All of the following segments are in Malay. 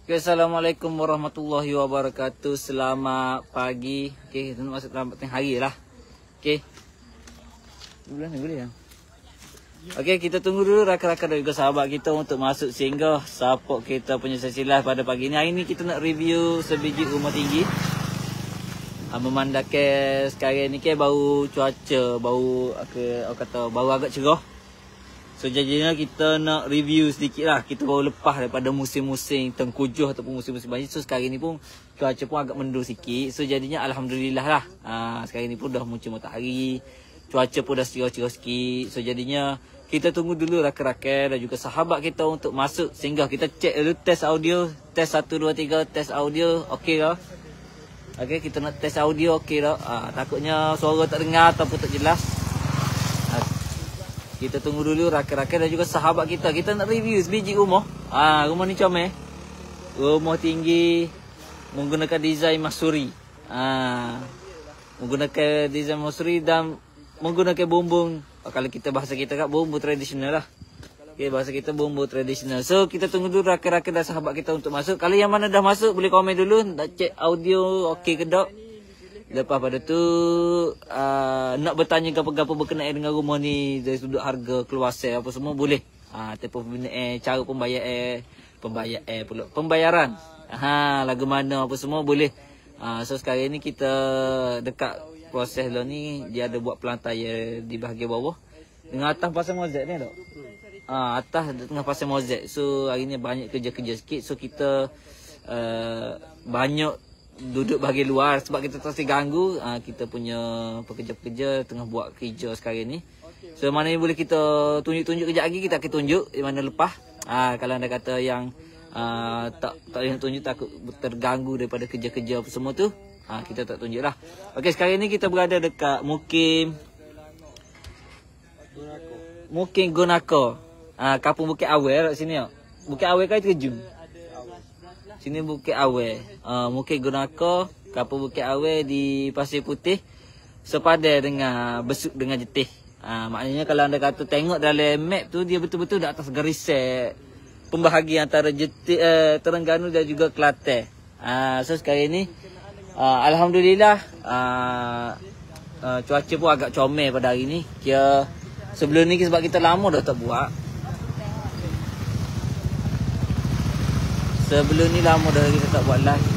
Assalamualaikum warahmatullahi wabarakatuh. Selamat pagi. Okey, kita masuk dalam tengah hari lah. Okey. Bulan ni boleh ya? Okey, kita tunggu dulu rakan-rakan dan juga sahabat kita untuk masuk singgah support kita punya sesi live pada pagi ni. Hari ni kita nak review sebiji rumah tinggi. Memandangkan sekarang ni baru cuaca, baru baru agak cerah. So jadinya kita nak review sedikit lah. Kita baru lepas daripada musim-musim tengkujuh ataupun musim-musim banjir. So sekarang ni pun cuaca pun agak mendung sikit. So jadinya Alhamdulillah lah. Sekarang ni pun dah muncul matahari. Cuaca pun dah cerah-cerah sikit. So jadinya kita tunggu dulu rakan-rakan dan juga sahabat kita untuk masuk singgah. Kita cek dulu test audio. Test 1, 2, 3. Test audio. Okey lah. Okey, kita nak test audio. Okey lah. Takutnya suara tak dengar ataupun tak jelas. Kita tunggu dulu rakan-rakan dan juga sahabat kita. Kita nak review sebiji rumah. Rumah ni comel. Rumah tinggi menggunakan desain Masuri. Menggunakan desain Masuri dan menggunakan bumbung. Kalau kita bahasa kita kat bumbu tradisional lah. Okay, bahasa kita bumbu tradisional. So kita tunggu dulu rakan-rakan dan sahabat kita untuk masuk. Kalau yang mana dah masuk boleh komen dulu. Nak cek audio okey ke tak. Lepas pada tu nak bertanya apa-apa berkenaan dengan rumah ni dari sudut harga, keluasan apa semua boleh. Ataupun cara pembayaran. Lagu mana apa semua boleh. So sekarang ni kita dekat proses lah ni, dia ada buat pelantaian di bahagian bawah. Dengan atas pasang mozaik ni tak? Atas tengah pasang mozaik. So hari ni banyak kerja-kerja sikit. So kita banyak duduk bahagian luar sebab kita tak ganggu. Kita punya pekerja-pekerja tengah buat kerja sekarang ni. So mana yang boleh kita tunjuk-tunjuk kejap lagi, kita akan tunjuk di mana lepas. Kalau anda kata yang tak boleh tunjuk, takut terganggu daripada kerja-kerja apa semua tu, kita tak tunjuk lah. Okey, sekarang ni kita berada dekat Mukim Gonako. Kampung Bukit Awal kat sini tak? Bukit Awal kan terjun. Sini Bukit Awal. Mukim Gonako, Kampung Bukit Awal di Pasir Putih. Sepadan dengan Besuk dengan Jetih. Maknanya kalau anda kata tengok dalam map tu, dia betul-betul di atas garis pembahagi antara Jetih, Terengganu dan juga Kelantan. So sekarang ni Alhamdulillah cuaca pun agak comel pada hari ni. Sebelum ni sebab kita lama dah tak buat. Sebelum ni lama dah kita tak buat live.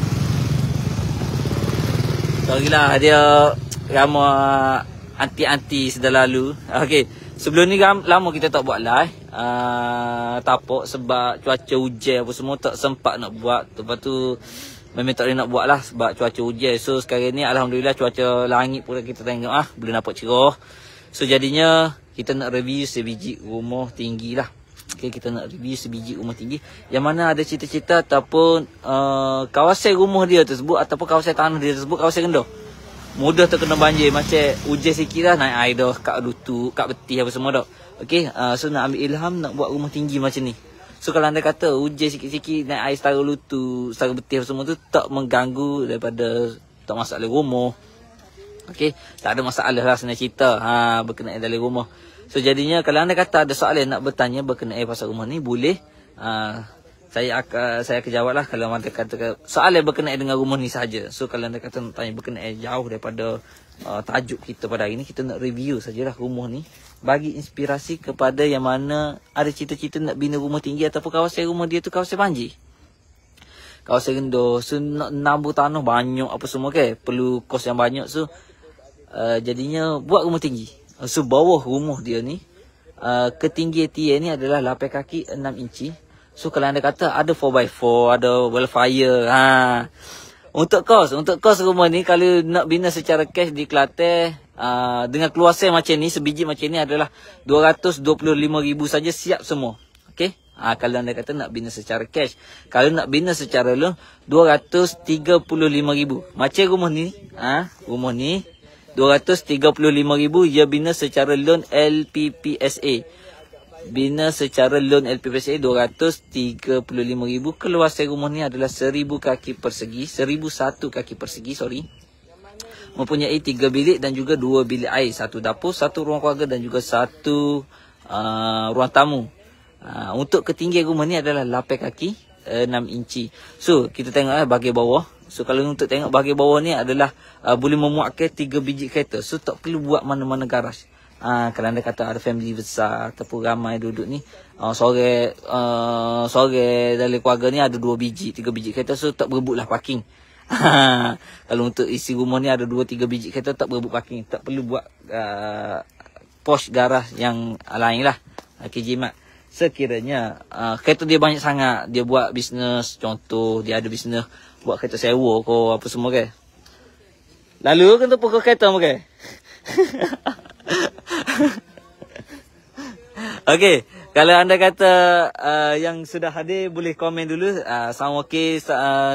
Sorry lah, dia ramai anti-anti sudah lalu. Okey, sebelum ni lama kita tak buat live. Tapak sebab cuaca hujan apa semua tak sempat nak buat. Lepas tu memang tak boleh nak buat lah sebab cuaca hujan. So sekarang ni Alhamdulillah cuaca langit pun kita tengok boleh nampak cerah. So jadinya kita nak review sebiji rumah tinggi lah. Okay, kita nak review sebiji rumah tinggi yang mana ada cita-cita ataupun kawasan rumah dia tersebut ataupun kawasan tanah dia tersebut kawasan rendah. Mudah terkena banjir, macam hujan sikit lah naik air dah kat lutut, kat betih apa semua dah. Okay, so nak ambil ilham nak buat rumah tinggi macam ni. So kalau anda kata hujan sikit-sikit naik air setara lutut, setara betih apa semua tu tak mengganggu daripada tak masalah rumah. Okay, tak ada masalah lah sebenarnya cerita berkenaan dalam rumah. So jadinya kalau anda kata ada soalan nak bertanya berkenaan pasal rumah ni boleh. Saya akan jawab lah kalau anda kata soalan berkenaan dengan rumah ni saja. So kalau anda kata nak tanya berkenaan jauh daripada tajuk kita pada hari ni, kita nak review sajalah rumah ni. Bagi inspirasi kepada yang mana ada cita-cita nak bina rumah tinggi ataupun kawasan rumah dia tu kawasan banjir, kawasan rendah. So nak nambah tanah banyak apa semua perlu kos yang banyak. So jadinya buat rumah tinggi. So bawah rumah dia ni ketinggian tiang ni adalah 8 kaki 6 inci. So kalau anda kata ada 4x4, ada wildfire. Untuk kos rumah ni kalau nak bina secara cash di Kelantan dengan keluasan macam ni, sebiji macam ni adalah 225,000 saja siap semua. Okey. Kalau anda kata nak bina secara cash. Kalau nak bina secara loan 235,000. Macam rumah ni, rumah ni 235,000 dia bina secara loan LPPSA. Bina secara loan LPPSA 235,000. Keluasan rumah ni adalah 1,000 kaki persegi, 1,001 kaki persegi, mempunyai 3 bilik dan juga 2 bilik air, 1 dapur, 1 ruang keluarga dan juga 1 ruang tamu. Untuk ketinggian rumah ni adalah 8 kaki 6 inci. So kita tengok bahagian bawah. So kalau untuk tengok bahagian bawah ni adalah boleh memuatkan 3 biji kereta. So tak perlu buat mana-mana garaj. Kalau anda kata ada family besar ataupun ramai duduk ni, sore dalam keluarga ni ada 2 biji, 3 biji kereta, so tak berebutlah parking. Kalau untuk isi rumah ni ada 2-3 biji kereta, tak berebut parking. Tak perlu buat pos garaj yang lain lah. Okay, jimat. Sekiranya kereta dia banyak sangat, dia buat bisnes, contoh dia ada bisnes buat kereta sewa ke apa semua ke. Lalu kan tu pukul kereta ke. Okey, kalau anda kata yang sudah hadir boleh komen dulu, sound okey,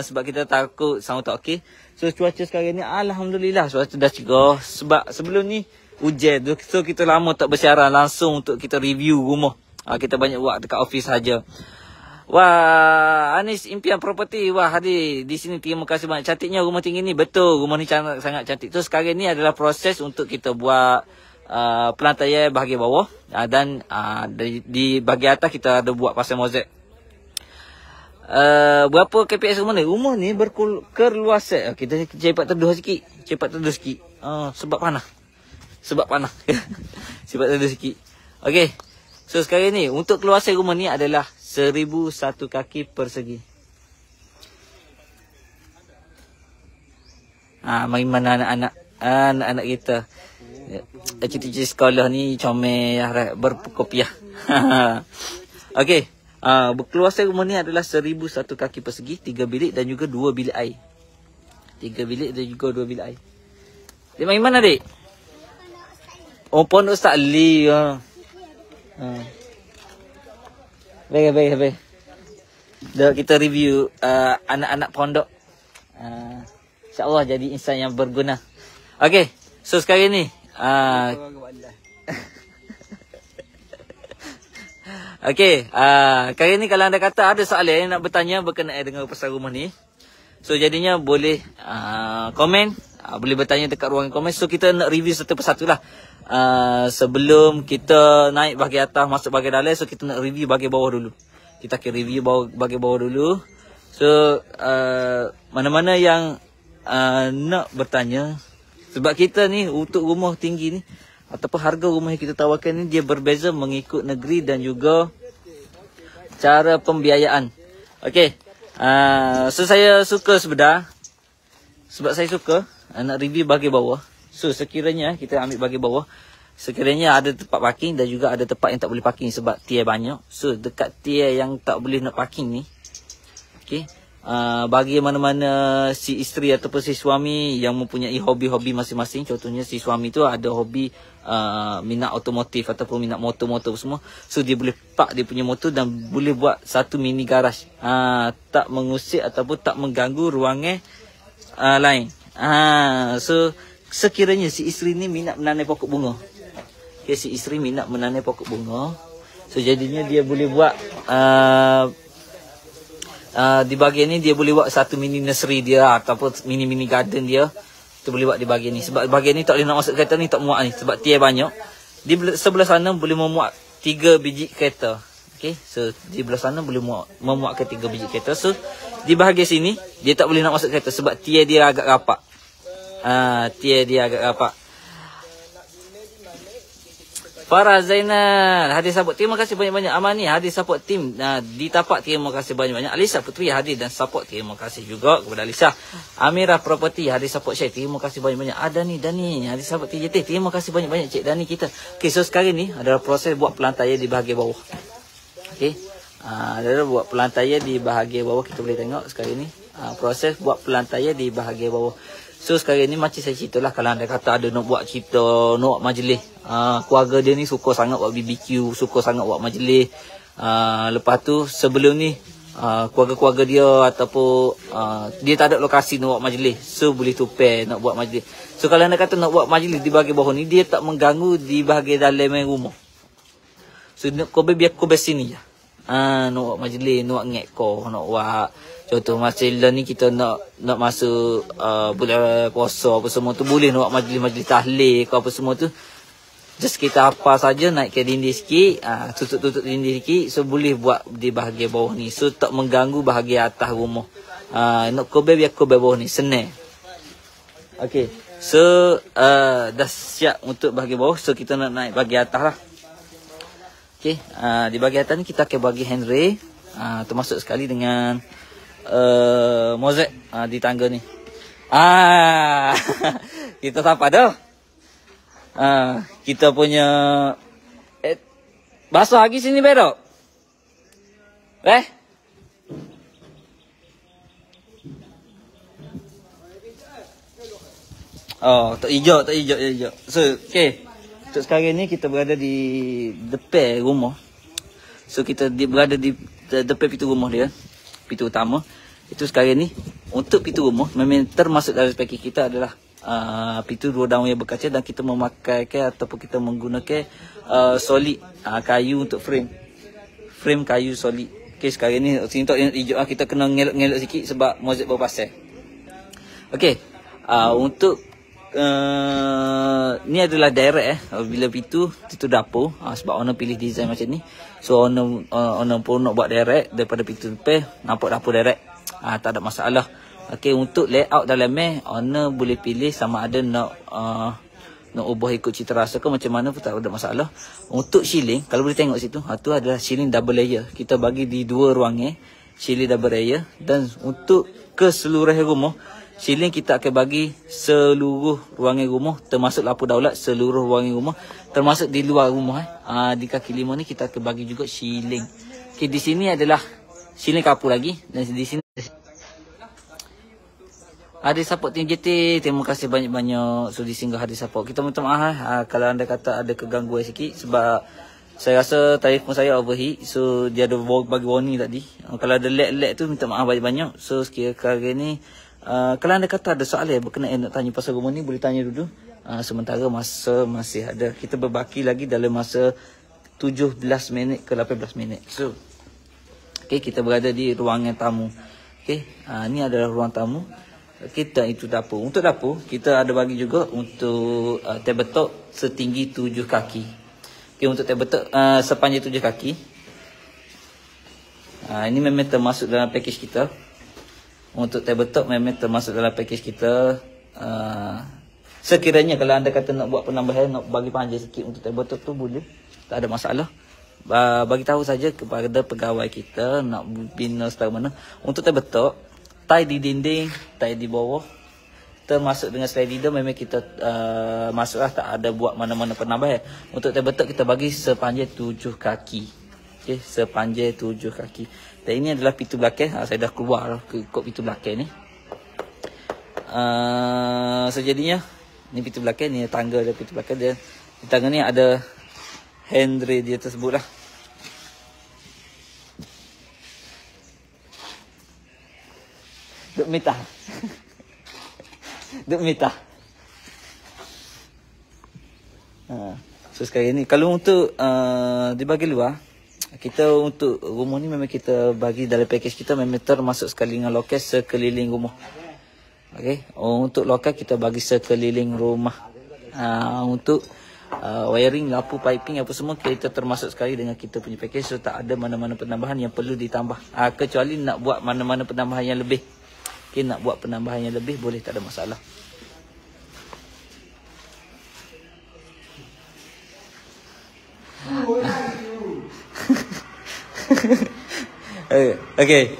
sebab kita takut sound tak okey. So cuaca sekarang ni alhamdulillah cuaca dah cerah, sebab sebelum ni hujan. So kita lama tak bersiaran langsung untuk kita review rumah. Kita banyak buat dekat office saja. Wah, Anis Impian Property, wah hadir di sini. Terima kasih banyak. Cantiknya rumah tinggi ni. Betul, rumah ni sangat cantik. So sekarang ni adalah proses untuk kita buat pelantaian bahagian bawah, dan di bahagian atas kita ada buat pasal mozaik. Berapa KPS rumah ni? Rumah ni berkeluasan. Kita cepat teduh sikit. Sebab panas. Sebab teduh sikit. Okey. So sekarang ni untuk keluasan rumah ni adalah 1001 kaki persegi. Mari mana anak-anak kita. Cuti sekolah ni comel berkopiah. Okey. Keluasan rumah ni adalah 1001 kaki persegi, 3 bilik dan juga 2 bilik air. 3 bilik dan juga 2 bilik air. Dia mari mana, Dik? Oh, Pondok Ustaz Ali. Baik. Dah kita review anak-anak pondok. InsyaAllah jadi insan yang berguna. Okey, so sekarang ni okey, kali ni kalau anda kata ada soalan yang nak bertanya berkenaan dengan pasal rumah ni, so jadinya boleh komen, boleh bertanya dekat ruangan komen. So kita nak review satu persatu lah. Sebelum kita naik bahagian atas masuk bahagian dalam, so kita nak review bahagian bawah dulu. Kita akan review bahagian bawah dulu. So mana-mana yang nak bertanya, sebab kita ni untuk rumah tinggi ni ataupun harga rumah yang kita tawarkan ni dia berbeza mengikut negeri dan juga cara pembiayaan. Okey. So saya suka sebenarnya, sebab saya suka nak review bahagian bawah. So sekiranya kita ambil bahagian bawah, sekiranya ada tempat parking dan juga ada tempat yang tak boleh parking sebab tier banyak. So dekat tier yang tak boleh nak parking ni, okey, bagi mana-mana si isteri ataupun si suami yang mempunyai hobi-hobi masing-masing. Contohnya si suami tu ada hobi minat otomotif ataupun minat motor-motor semua. So dia boleh park dia punya motor dan boleh buat satu mini garaj. Tak mengusik ataupun tak mengganggu ruangan lain. So sekiranya si isteri ni minat menanam pokok bunga. Okay, si isteri minat menanam pokok bunga. So jadinya dia boleh buat di bahagian ni dia boleh buat satu mini nursery dia ataupun mini garden dia. Kita boleh buat di bahagian ni. Sebab bahagian ni tak boleh nak masuk kereta ni, tak muat ni sebab tier banyak. Di sebelah sana boleh memuat 3 biji kereta. Okay, so di belah sana boleh memuatkan 3 biji kereta. So di bahagian sini dia tak boleh nak masuk kereta sebab tier dia agak rapat. Tier dia agak rapat. Farah Zainal hadir support. Terima kasih banyak-banyak. Amani hadir support tim di tapak. Terima kasih banyak-banyak. Alisa Putri hadir dan support. Terima kasih juga kepada Alisa. Amirah Property hadir support Syed. Terima kasih banyak-banyak. Dani hadir support TJT. Terima kasih banyak-banyak Cik Dani kita. Okay, so sekarang ni adalah proses buat pelantaian di bahagian bawah. Okay, adalah buat pelantaian di bahagian bawah. Kita boleh tengok sekarang ni proses buat pelantaian di bahagian bawah. So sekarang ni macam saya ceritalah, kalau anda kata ada nak buat cerita, nak buat majlis, keluarga dia ni suka sangat buat BBQ, suka sangat buat majlis. Lepas tu sebelum ni keluarga-keluarga dia ataupun dia tak ada lokasi nak buat majlis, so boleh tukar nak buat majlis. So kalau anda kata nak buat majlis di bahagian bawah ni, dia tak mengganggu di bahagian dalam rumah. So kau biar kau sini je. Nak buat majlis, nak buat ngekor, nak buat contoh masa ni kita nak masuk bulan puasa apa semua tu, boleh nak buat majlis-majlis tahlil ke apa semua tu. Just kita apa saja naik ke dinding sikit, tutup dinding sikit, so boleh buat di bahagian bawah ni, so tak mengganggu bahagian atas rumah. Nak kobe biar kobe bawah ni senang. Okey, so dah siap untuk bahagian bawah, so kita nak naik bahagian atas lah. Okey, di bahagian atas ni kita akan bagi handrail, termasuk sekali dengan mozaik di tangga ni. Kita siapa dah? Kita punya basuh lagi sini bedok. Tak hijau. So, okey. Untuk sekarang ni kita berada di depan rumah. So kita berada di depan pintu rumah dia, pintu utama. Itu sekarang ni untuk pintu rumah memang termasuk dalam spek kita adalah pintu dua daun yang berkaca, dan kita memakai ataupun kita menggunakan solid kayu untuk frame kayu solid. Okey, sekarang ni sini tak hijau, kita kena ngelak sikit sebab mozaik baru pasal. Okey, untuk ni adalah direct bila pintu dapur, sebab owner pilih design macam ni. So owner pun nak buat direct daripada pintu depan, nampak dapur direct. Tak ada masalah. Okey, untuk layout dalam owner boleh pilih sama ada nak ubah ikut cita rasa ke macam mana pun tak ada masalah. Untuk ceiling, kalau boleh tengok situ, tu adalah ceiling double layer. Kita bagi di dua ruangan ceiling double layer, dan untuk keseluruhan rumah ceiling kita akan bagi seluruh ruangan rumah, termasuk lampu daulat seluruh ruangan rumah, termasuk di luar rumah. Di kaki 5 ni kita akan bagi juga ceiling. Okey, di sini adalah ceiling kapur lagi, dan di sini ada support tim JT. Terima kasih banyak-banyak sudi singgah hadir support. Kita minta maaf kalau anda kata ada kegangguan sikit, sebab saya rasa telefon saya overheat, so dia ada bagi warning tadi. Kalau ada lag tu minta maaf banyak-banyak. So sekiranya ni kalau anda kata ada soalan berkenaan nak tanya pasal rumah ni, boleh tanya dulu. Sementara masa masih ada, kita berbaki lagi dalam masa 17 minit ke 18 minit. So okey, kita berada di ruangan tamu. Okey, ni adalah ruang tamu. Kita itu dapur. Untuk dapur kita ada bagi juga untuk tabletop setinggi 7 kaki. Okey, untuk tabletop sepanjang 7 kaki. Ini memang termasuk dalam package kita. Untuk tabletop memang termasuk dalam package kita. Sekiranya kalau anda kata nak buat penambahan, nak bagi panjang sikit untuk tabletop tu boleh, tak ada masalah. Bagi tahu saja kepada pegawai kita nak bina setara mana. Untuk tabletop, tie di dinding, tie di bawah, termasuk dengan slide leader memang kita masuklah, tak ada buat mana-mana penambahan. Untuk tabletop kita bagi sepanjang 7 kaki. Okey, sepanjang 7 kaki. Dan ini adalah pintu belakang. Saya dah keluar ikut pintu belakang ni. Sejadinya ni pintu belakang, ni tangga dia pintu belakang dia. Di tangga ni ada handrail dia tersebut lah. Duk mitah. Duk mitah. So sekarang ni kalau untuk di bahagian luar, kita untuk rumah ni memang kita bagi dalam package kita memang termasuk sekali dengan loket sekeliling rumah. Okey, untuk loket kita bagi sekeliling rumah. Untuk wiring, lampu, piping apa semua kita termasuk sekali dengan kita punya package. So tak ada mana-mana penambahan yang perlu ditambah. Kecuali nak buat mana-mana penambahan yang lebih. Okay, nak buat penambahan yang lebih boleh, tak ada masalah. Okay,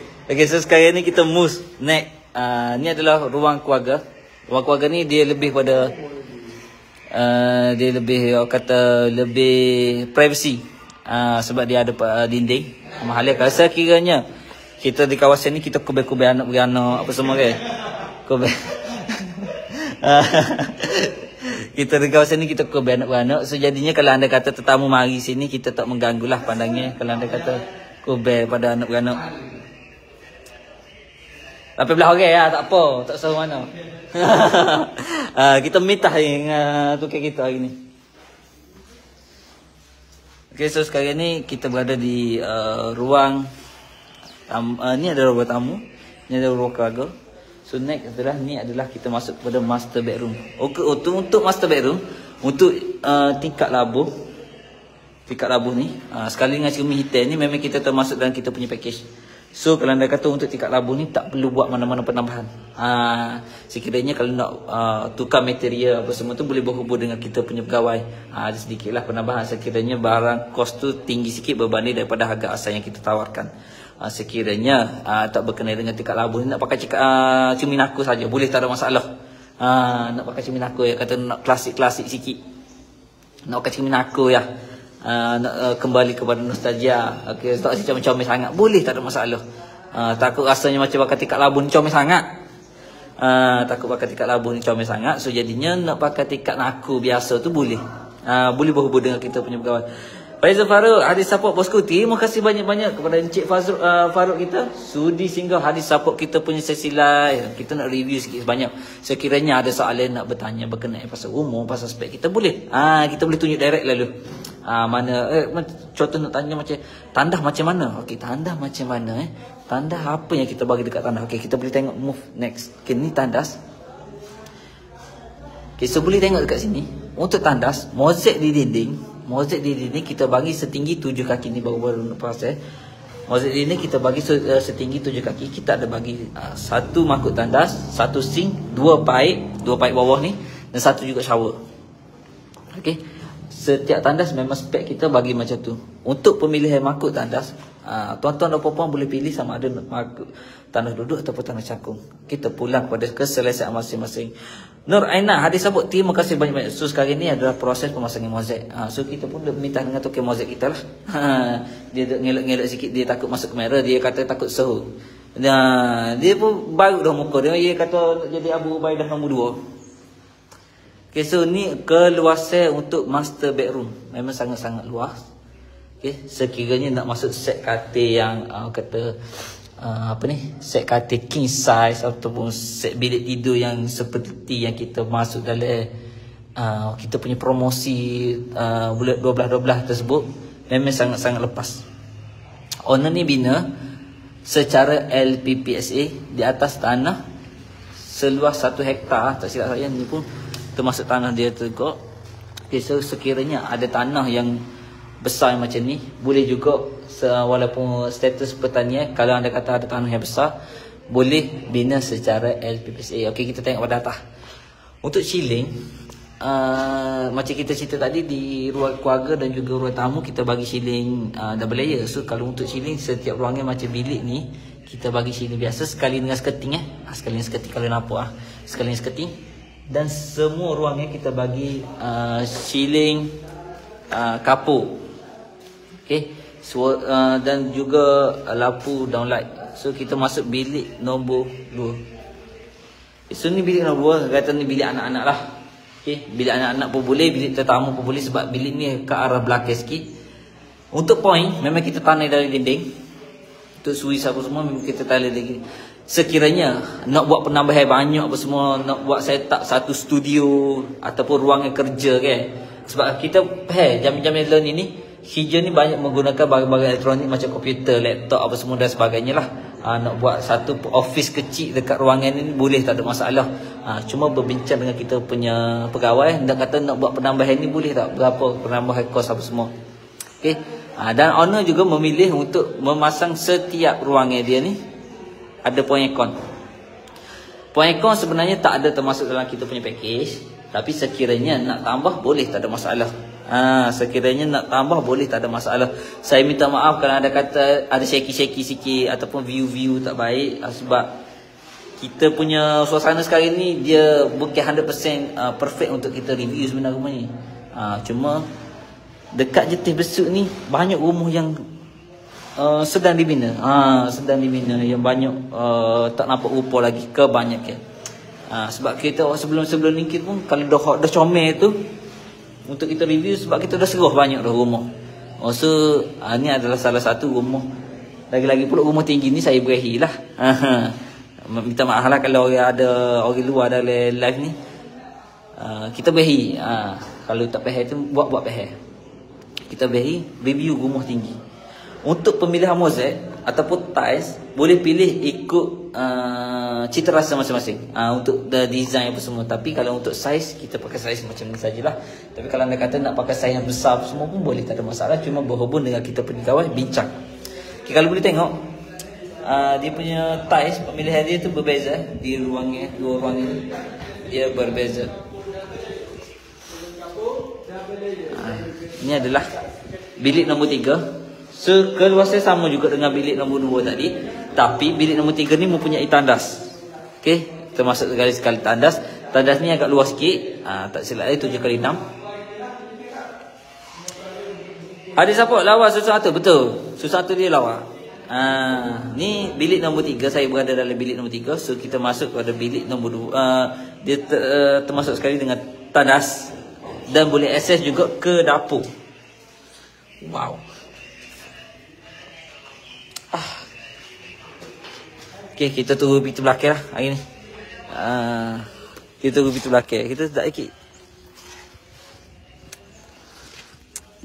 so sekarang ni kita move next. Ni adalah ruang keluarga. Ruang keluarga ni dia lebih pada dia lebih kata lebih privacy. Sebab dia ada dinding. Mahalnya kalau sekiranya kita di kawasan ni kita kubur-kubur anak beranak apa semua kan. Kubur. Kita di kawasan ni kita kubur anak beranak. So jadinya kalau anda kata tetamu mari sini, kita tak mengganggulah pandangnya. Kalau anda kata kubur pada anak beranak. 18 orang lah, tak apa, tak tahu mana. Kita mitah dengan tukar kita hari ni. Okay, so sekarang ni kita berada di ruang ni adalah ruang tamu, ni adalah ruang keluarga. So next adalah ni adalah kita masuk kepada master bedroom. Okay, untuk master bedroom, Untuk tingkat labuh ni sekali dengan cermin hitam ni memang kita termasuk dalam kita punya package. So kalau anda kata untuk tingkat labuh ni tak perlu buat mana-mana penambahan. Sekiranya kalau nak tukar material apa semua tu boleh berhubung dengan kita punya pegawai. Ada sedikitlah penambahan sekiranya barang kos tu tinggi sikit berbanding daripada harga asal yang kita tawarkan. Sekiranya tak berkenaan dengan tingkat labuh ni, nak pakai cermin aku saja boleh, tak ada masalah. Nak pakai cermin aku ya, kata nak klasik-klasik sikit, nak pakai cermin aku ya, nak kembali kepada nostalgia. Okey, tak rasa comel-comel sangat boleh, tak ada masalah. Takut rasanya macam pakai tingkat labuh ni comel sangat. Takut pakai tingkat labuh ni comel sangat. So jadinya nak pakai tingkat aku biasa tu boleh. Boleh berhubung dengan kita punya pegawai. Faizal Farouk, hadis support bosku. Terima kasih banyak-banyak kepada Encik Farouk kita sudi singgah hadis support kita punya sesi live. Kita nak review sikit sebanyak. Sekiranya ada soalan nak bertanya berkenaan pasal umur, pasal spek, kita boleh. Kita boleh tunjuk direct lalu. Contoh nak tanya macam tandah macam mana? Okey, tandah macam mana tandah apa yang kita bagi dekat tandah? Okey, kita boleh tengok move next. Okey, ni tandas. Okey, so boleh tengok dekat sini. Untuk tandas, mozaik di dinding kita bagi setinggi 7 kaki ni, baru-baru lepas mozaik di dinding kita bagi setinggi 7 kaki. Kita ada bagi satu mangkuk tandas, satu sink, dua paip bawah ni dan satu juga shower. Okey. Setiap tandas memang spek kita bagi macam tu. Untuk pemilihan mangkuk tandas, tuan-tuan dan puan-puan boleh pilih sama ada mangkuk tandas duduk ataupun tandas cangkung. Kita pulang kepada keselesaan masing-masing. Nur Aina, hadis sabut, terima kasih banyak-banyak. So sekarang ni adalah proses pemasangan mozaik. So kita pun minta dengan token mozaik kita lah. Dia ngelak-ngelak sikit, dia takut masuk kamera, dia kata takut sahur. Dia pun baru dah muka dia kata jadi Abu Ubaidah nombor 2. Okay, so ni keluasan untuk master bedroom memang sangat-sangat luas. Okay, sekiranya nak masuk set katil yang set katil king size ataupun set bilik tidur yang seperti yang kita masuk dalam kita punya promosi bulan 12-12 tersebut, memang sangat-sangat lepas. Owner ni bina secara LPPSA di atas tanah seluas 1 hektar, tak silap saya ni pun termasuk tanah dia tegak. Okay, so sekiranya ada tanah yang besar macam ni, boleh juga walaupun status pertanian, kalau anda kata ada tanah yang besar, boleh bina secara LPPSA. Okey, kita tengok pada atas. Untuk ceiling, macam kita cerita tadi, di ruang keluarga dan juga ruang tamu kita bagi ceiling double layer. So kalau untuk ceiling, setiap ruangan macam bilik ni kita bagi ceiling biasa sekali dengan skirting sekali dengan skirting kalau nampak sekali dengan skirting. Dan semua ruangnya kita bagi ceiling kapur. Okey, so, dan juga lampu downlight. So kita masuk bilik nombor 2. So ni bilik nombor 2, kata ni bilik anak-anak lah. Okey, bilik anak-anak pun boleh, bilik tetamu pun boleh, sebab bilik ni ke arah belakang sikit. Untuk point memang kita tanam dari dinding. Untuk suis apa semua memang kita tanam lagi. Sekiranya nak buat penambahan banyak apa semua, nak buat setup satu studio ataupun ruangan kerja kan. Sebab kita jam-jam learning ni, hijau ni banyak menggunakan barang-barang elektronik macam komputer, laptop apa semua dan sebagainya lah. Nak buat satu office kecil dekat ruangan ni boleh, tak ada masalah. Cuma berbincang dengan kita punya pegawai, nak kata nak buat penambahan ni boleh tak, berapa penambahan kos apa semua. Okay. Dan owner juga memilih untuk memasang setiap ruangan dia ni ada point aircon. Point aircon sebenarnya tak ada termasuk dalam kita punya package, tapi sekiranya nak tambah boleh, tak ada masalah. Sekiranya nak tambah boleh, tak ada masalah. Saya minta maaf kalau ada kata ada shaky-shaky sikit ataupun view-view tak baik, sebab kita punya suasana sekarang ni dia bukan 100% perfect untuk kita review sebenarnya rumah ni. Cuma dekat Jetih Besut ni banyak rumah yang sedang dibina. Sedang dibina yang banyak tak nampak rupa lagi kebanyakan. Sebab kita sebelum ni kita pun kalau dah comel tu untuk kita review, sebab kita dah serah banyak dah rumah. So ni adalah salah satu rumah. Lagi-lagi pula rumah tinggi ni saya berahi lah. Minta maaf lah kalau ada orang luar dalam live ni. Kita berahi. Kalau tak pahal tu buat pahal. Kita berahi review rumah tinggi. Untuk pemilihan mozaik, ataupun tiles, boleh pilih ikut cita rasa masing-masing untuk the design apa semua. Tapi kalau untuk size, kita pakai size macam ni sajalah. Tapi kalau anda kata nak pakai size yang besar semua pun boleh, tak ada masalah. Cuma berhubung dengan kita pergi kawan bincang. Okay, kalau boleh tengok dia punya tiles, pemilihan dia tu berbeza di ruangnya, dua ruang ini dia berbeza. Ini adalah bilik nombor 3. So, keluasan sama juga dengan bilik nombor 2 tadi. Tapi bilik nombor 3 ni mempunyai tandas. Okey, termasuk sekali tandas. Tandas ni agak luas sikit. Tak silap 7x6. Ada siapa lawa sesuatu? Betul. Sesuatu dia lawa. Ni bilik nombor 3. Saya berada dalam bilik nombor 3. So, kita masuk pada bilik nombor 2. Dia termasuk sekali dengan tandas. Dan boleh akses juga ke dapur. Wow. Okay, kita tunggu pintu belakang lah hari ni. Kita tunggu pintu belakang. Kita tak ikut.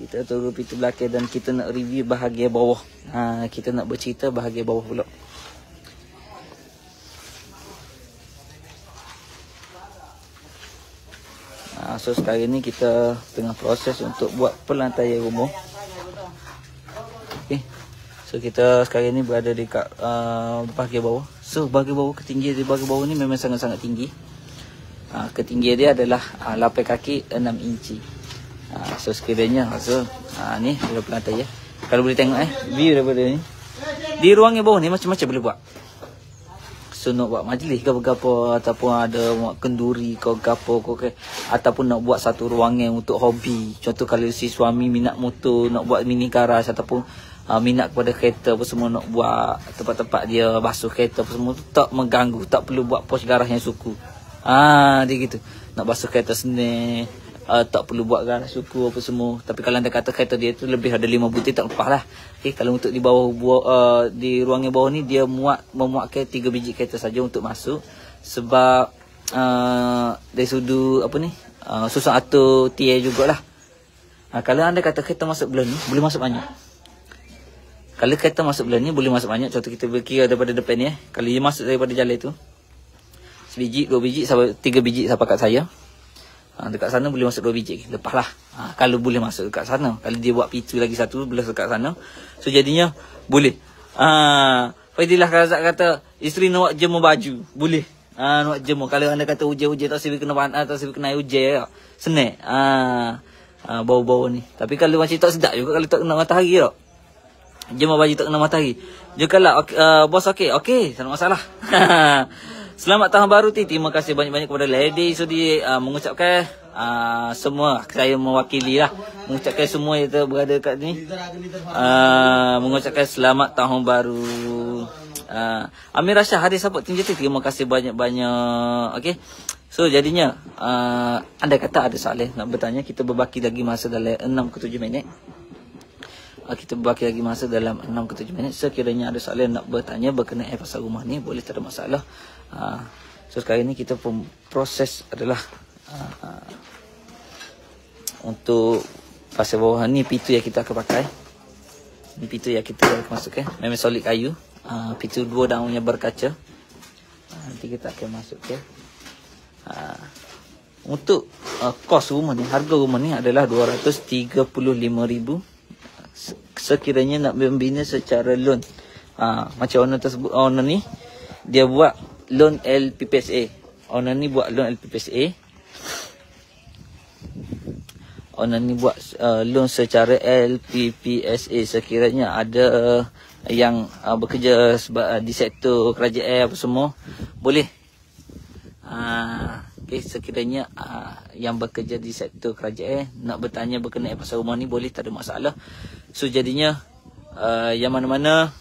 Kita tunggu pintu belakang dan kita nak review bahagian bawah. Kita nak bercerita bahagian bawah pula. So sekarang ni kita tengah proses untuk buat pelantaian rumah. Okay. So kita sekarang ni berada dekat bahagian bawah. So bahagian bawah, ketinggian di bahagian bawah ni memang sangat-sangat tinggi. Ketinggian dia adalah 8 kaki 6 inci. So sekiranya ni adalah pelantai ya. Kalau boleh tengok view daripada ni. Di ruang yang bawah ni macam-macam boleh buat. So nak buat majlis ke apa, ataupun ada buat kenduri ke apa ke, ataupun nak buat satu ruangan untuk hobi. Contoh kalau si suami minat motor, nak buat mini garage, ataupun minat kepada kereta apa semua, nak buat tempat-tempat dia basuh kereta apa semua tu, tak mengganggu, tak perlu buat pos garaj yang suku. Dia gitu. Nak basuh kereta senang, tak perlu buat garaj suku apa semua. Tapi kalau anda kata kereta dia tu lebih ada 5 butir, tak lepas lah. Okay, kalau untuk di bawah di ruang yang bawah ni dia memuatkan 3 biji kereta saja untuk masuk. Sebab dari sudut apa ni, susah atur tier jugalah. Kalau anda kata kereta masuk belah ni, boleh masuk banyak. Kalau kereta masuk belah ni boleh masuk banyak. Contoh kita berkira daripada depan ni kalau dia masuk daripada jalan tu, sebiji, 2 biji sampai 3 biji sampai kat saya. Dekat sana boleh masuk 2 biji. Lepaslah. Kalau boleh masuk dekat sana. Kalau dia buat pintu lagi satu boleh dekat sana. So jadinya boleh. Fadilah Razak kata isteri nak jemur baju. Boleh. Nak jemur. Kalau anda kata hujan-hujan tak siap kena panas, tak siap kena hujan, senang. Bau-bau ni. Tapi kalau macam tak sedap juga kalau tak kena matahari tak. Jemur baju tak kena matahari. Jugalah bos okey. Okey, tak ada masalah. Selamat tahun baru terima kasih banyak-banyak kepada Lady Sudi mengucapkan semua, saya mewakili lah, mengucapkan semua yang berada kat ni, mengucapkan selamat tahun baru. Amir Rasyah Hadis Support Team JT, terima kasih banyak-banyak. Okay, so jadinya anda kata ada soalan nak bertanya, kita berbaki lagi masa dalam 6 ke 7 minit. Kita berbaki lagi masa dalam 6 ke 7 minit. Sekiranya ada soalan nak bertanya berkenaan pasal rumah ni, boleh, tak ada masalah. So sekarang ni kita proses adalah untuk pasal bawah ni, pintu yang kita akan pakai. Ni pintu yang kita akan masukkan, memang solid kayu. Pintu 2 daunnya berkaca. Nanti kita akan masukkan. Untuk kos rumah ni, harga rumah ni adalah 235,000 sekiranya nak membina secara loan. Macam owner tersebut, owner ni dia buat loan LPPSA. Owner ni buat loan LPPSA. Owner ni buat loan secara LPPSA. Sekiranya ada yang bekerja di sektor kerajaan apa semua, boleh. Okay, sekiranya yang bekerja di sektor kerajaan nak bertanya berkenaan pasal rumah ni, boleh, tak ada masalah. So jadinya yang mana-mana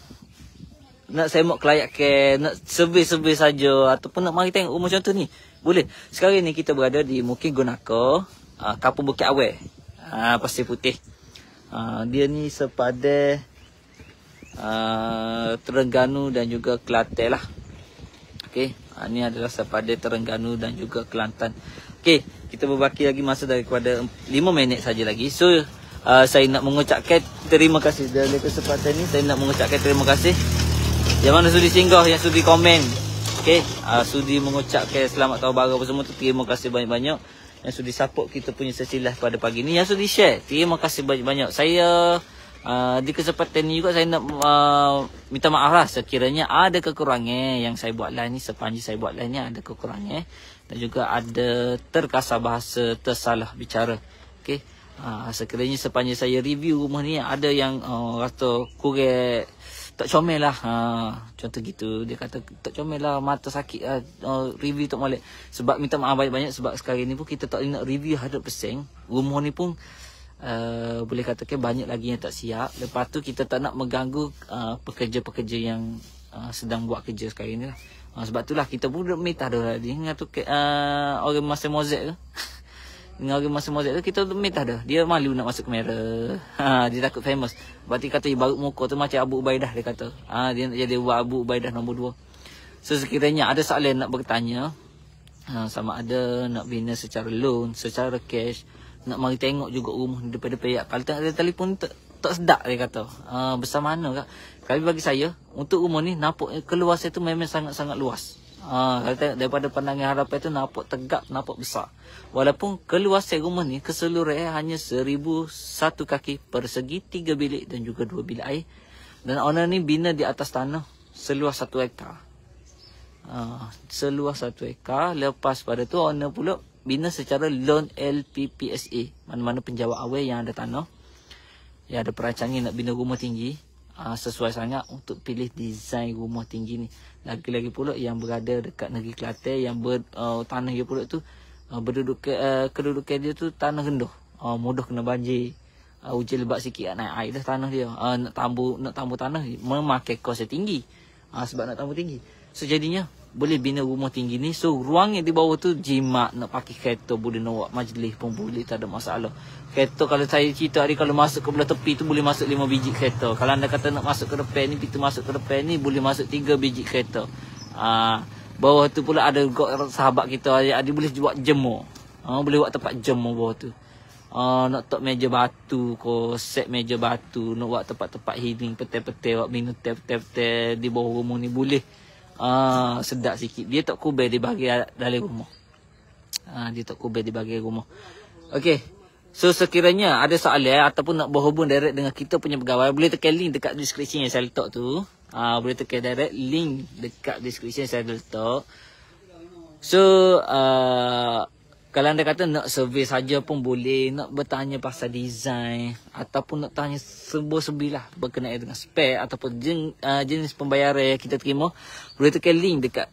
nak semak kelayak ke, nak survey-survey saja, ataupun nak mari tengok rumah contoh ni, boleh. Sekarang ni kita berada di Mukit Gonaka, Kampung Bukit Awal, Pasir Putih. Dia ni sepadan Terengganu dan juga Kelantan lah. Okey, ni adalah sepadan Terengganu dan juga Kelantan. Okey, kita berbaki lagi masa daripada 5 minit saja lagi. So Saya nak mengucapkan terima kasih dalam kesempatan ni. Saya nak mengucapkan terima kasih yang mana sudi singgah, yang sudi komen. Okey, sudi mengucapkan selamat tahun baru apa semua tu. Terima kasih banyak-banyak yang sudi support kita punya sesilah pada pagi ni, yang sudi share. Terima kasih banyak-banyak. Saya di kesempatan ni juga saya nak minta maaf lah sekiranya ada kekurangan yang saya buat live ni. Sepanjang saya buat live ni ada kekurangan dan juga ada terkasar bahasa, tersalah bicara. Okey, sekiranya sepanjang saya review rumah ni ada yang kata kurang tak comel lah, contoh gitu. Dia kata tak comel lah, mata sakit lah, review tak molek. Sebab minta maaf banyak-banyak sebab sekarang ni pun kita tak nak review 100%. Rumah ni pun boleh katakan banyak lagi yang tak siap. Lepas tu kita tak nak mengganggu pekerja-pekerja yang sedang buat kerja sekarang ni lah. Sebab tu lah kita pun minta dah dia dengan tu orang masa Mozek tu. Dengan orang masa Mozek tu kita minta dah. Dia malu nak masuk kamera. Dia takut famous. Berarti kata baru muka tu macam Abu Ubaidah, dia kata. Dia nak jadi Abu Ubaidah nombor 2. So sekiranya ada soalan nak bertanya, sama ada nak bina secara loan, secara cash, nak mari tengok juga rumah ni depan-depan. Kalau tak ada telefon tak sedap, dia kata. Besar mana kak? Kalau bagi saya, untuk rumah ni nampak keluasan tu memang sangat-sangat luas. Kalau tengok daripada pandangan harapan tu nampak tegak, nampak besar. Walaupun keluasan rumah ni keseluruhan hanya 1001 kaki persegi, 3 bilik dan juga 2 bilik air. Dan owner ni bina di atas tanah seluas 1 hektar. Seluas 1 hektar. Lepas pada tu owner pula bina secara loan LPPSA. Mana-mana penjawat awal yang ada tanah, yang ada perancangan nak bina rumah tinggi, sesuai sangat untuk pilih desain rumah tinggi ni. Lagi-lagi pula yang berada dekat negeri Kelantan, yang tanah dia pula tu kedudukan dia tu tanah rendah, mudah kena banjir. Hujan lebat sikit naik air dah tanah dia. Nak tambah tanah memakai kos yang tinggi. Sebab nak tambah tinggi. So jadinya boleh bina rumah tinggi ni. So ruangnya di bawah tu jimat, nak pakai kereta boleh, nak buat majlis pun boleh, tak ada masalah. Kereta kalau saya cerita hari, kalau masuk ke belah tepi tu boleh masuk 5 biji kereta. Kalau anda kata nak masuk ke depan ni, kita masuk ke depan ni boleh masuk 3 biji kereta. Bawah tu pula ada sahabat kita, dia boleh buat jemur. Boleh buat tempat jemur bawah tu. Nak tak meja batu ko, set meja batu, nak buat tempat-tempat healing, petai-petai, buat minum teh-teh di bawah rumah ni boleh. Sedap sikit. Dia tak kubur di bahagian dalam rumah. Dia tak kubur di bahagian rumah. Okey. So sekiranya ada soalan ataupun nak berhubung direct dengan kita punya pegawai, boleh tekan link dekat description yang saya letak tu. Boleh tekan direct link dekat description yang saya letak. So kalau anda kata nak survey saja pun boleh, nak bertanya pasal design ataupun nak tanya sebuah-sebuah lah berkenaan dengan spek ataupun jenis pembayaran yang kita terima, boleh tekan link dekat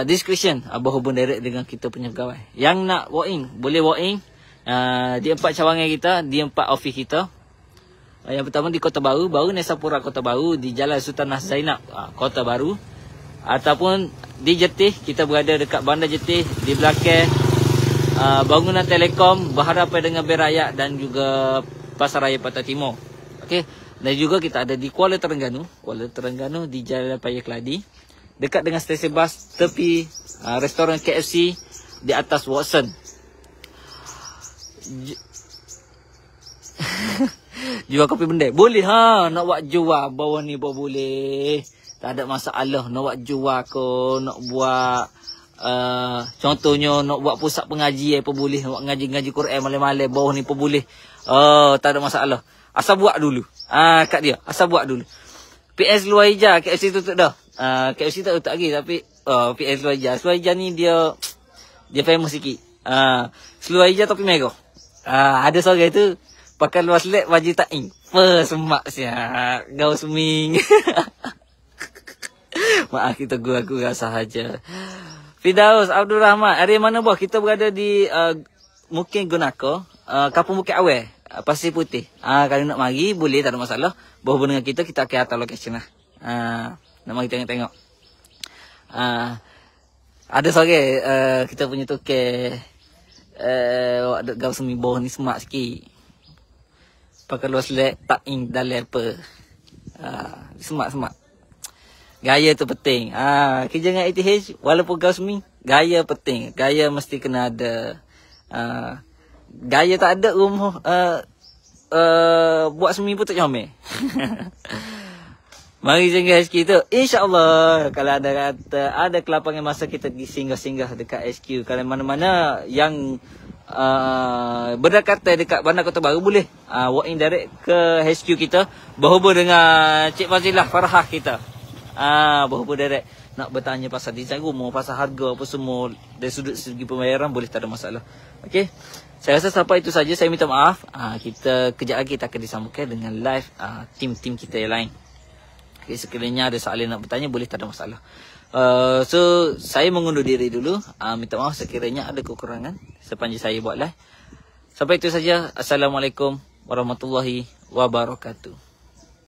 description, berhubung direct dengan kita punya pegawai. Yang nak walk in, boleh walk in di 4 cawangan kita, di 4 office kita. Yang pertama di Kota Baru, Nesapura Kota Baru, di Jalan Sultanah Zainab, Kota Baru. Ataupun di Jetih, kita berada dekat Bandar Jetih, di belakang bangunan Telekom berhadapan dengan Bank Rakyat dan juga Pasar Raya Pantai Timur. Okey. Dan juga kita ada di Kuala Terengganu di Jalan Paya Keladi, dekat dengan stesen bas tepi restoran KFC di atas Watson. Jual kopi bendek boleh, nak buat jual bawah ni pun boleh, tak ada masalah. Nak buat jual ko, nak buat contohnya nak buat pusat pengajian pun boleh, nak buat ngaji Quran malam-malam bawah ni pun boleh. Tak ada masalah, asal buat dulu. Kat dia asal buat dulu. PS Luar Hijau, KFC tutup dah. KFC tak tutup lagi, tapi PS Luar Hijau ni dia famous sikit. Luar Hijau tapi merah. Ada seorang tu pakai luar selek baju taing. Semak siap. Gaul seming. Maaf kita gurau-gurau sahaja. Firdaus Abdul Rahman, area mana boh? Kita berada di Mukim Gunaka, Kampung Bukit Awal, Pasir Putih. Kalau nak mari boleh, tak ada masalah. Berhubung dengan kita akan hantar location lah. Nak mari tengok-tengok. Ada seorang kita punya tukar ada gaul semi bawah ni semak sikit. Pakai luar selek tak ing dalam apa. Semak. Gaya tu penting. Kerja dengan ATH walaupun gaul semi, gaya penting. Gaya mesti kena ada. Gaya tak ada rumah buat semi pun tak comel. Mari singgah HQ tu. InsyaAllah kalau ada kata ada kelapangan masa kita pergi singgah-singgah dekat HQ. Kalau mana-mana yang berdekatan dekat Bandar Kota Baru boleh walk in direct ke HQ kita. Berhubung dengan Cik Fazilah Farhah kita. Berhubung direct. Nak bertanya pasal desain rumah, pasal harga apa semua. Dari sudut segi pembayaran boleh, tak ada masalah. Okey. Saya rasa sampai itu saja. Saya minta maaf. Kita kejap lagi kita akan disambungkan dengan live tim-tim kita yang lain. Okay, sekiranya ada soalan nak bertanya boleh, tak ada masalah. So saya mengundur diri dulu. Minta maaf sekiranya ada kekurangan sepanjang saya buat live. Sampai itu saja. Assalamualaikum warahmatullahi wabarakatuh.